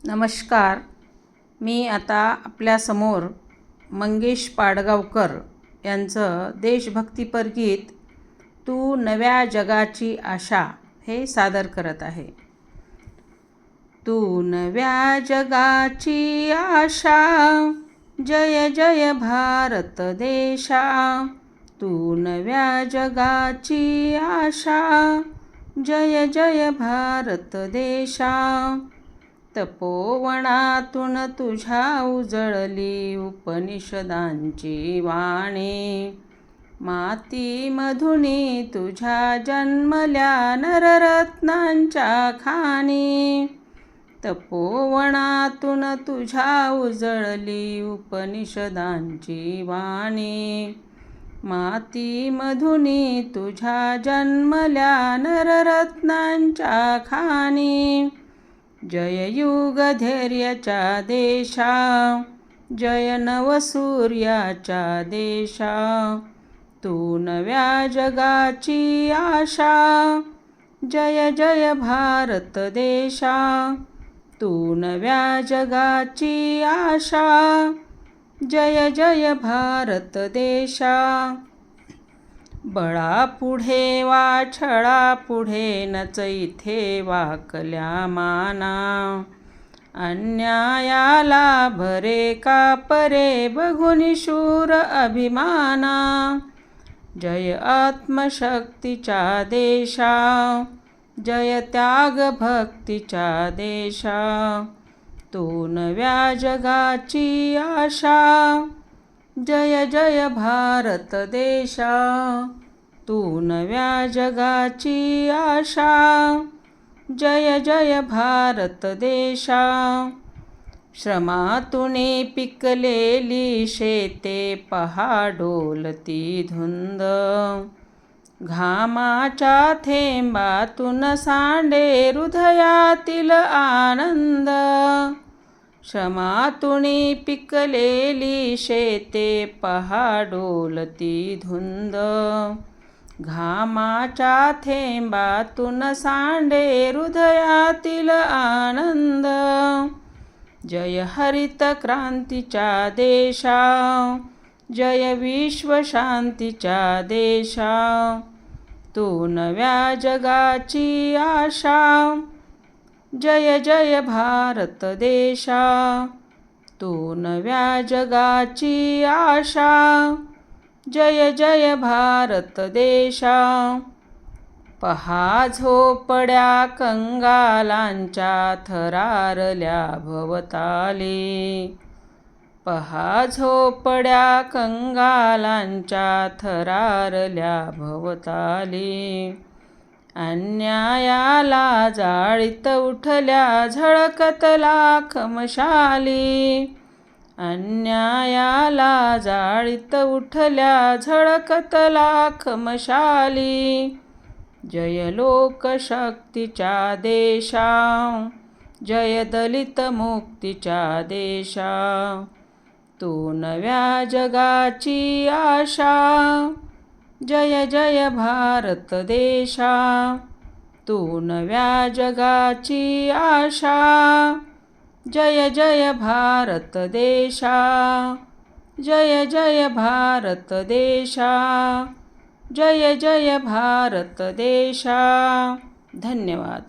नमस्कार. मी आता आपल्यासमोर मंगेश पाडगावकर यांचं देशभक्तीपर गीत तू नव्या जगाची आशा हे सादर करत आहे. तू नव्या जगाची आशा, जय जय भारत देशा. तू नव्या जगाची आशा, जय जय भारत देशा. तपोवनातून तुझ्या उजळली उपनिषदांची वाणी. मातीमधुनी तुझ्या जन्मल्या नररत्नांच्या खाणी. तपोवनातून तुझ्या उजळली उपनिषदांची वाणी. मातीमधुनी तुझ्या जन्मल्या नररत्नांच्या खाणी. जय युग धैर्याच्या देशा, जय नवसूर्याच्या देशा. तू नव्या जगाची आशा, जय जय भारत देशा. तू नव्या जगाची आशा, जय जय भारत देशा. बळापुढे वा छळापुढे नच इथे वाकल्या माना. अन्यायाला भरे का परे बघून शूर अभिमाना. जय आत्मशक्तीच्या देशा, जय त्याग भक्तीच्या देशा. तू नव्या जगाची आशा, जय जय भारत देशा. तू नव्या जगाची आशा, जय जय भारत देशा. श्रमातून पिकलेली शेते पहा डोलती धुंद. घामाच्या थेंबातून सांडे हृदयातील आनंद. श्रमातून पिकलेली शेते पहा डोलती धुंद. घामाच्या थेंबातून सांडे हृदयातील आनंद. जय हरित क्रांतीच्या देशा, जय विश्वशांतीच्या देशा. तू नव्या जगाची आशा, जय जय भारत देशा. तू नव्या जगाची आशा, जय जय भारत देशा. पहा झोपड्या कंगालांच्या थरारल्या भवताली. पहा झोपड्या कंगालांच्या थरारल्या भवताली. अन्यायाला जाळीत उठल्या झळकत लाख मशाली. अन्यायाला जाळीत उठल्या झळकत लाख मशाली. जय लोकशक्तीच्या देशा, जय दलित मुक्तीच्या देशा. तू नव्या जगाची आशा, जय जय भारत देशा. तू नव्या जगाची आशा, जय जय भारत देशा. जय जय भारत देशा. जय जय भारत देशा. धन्यवाद.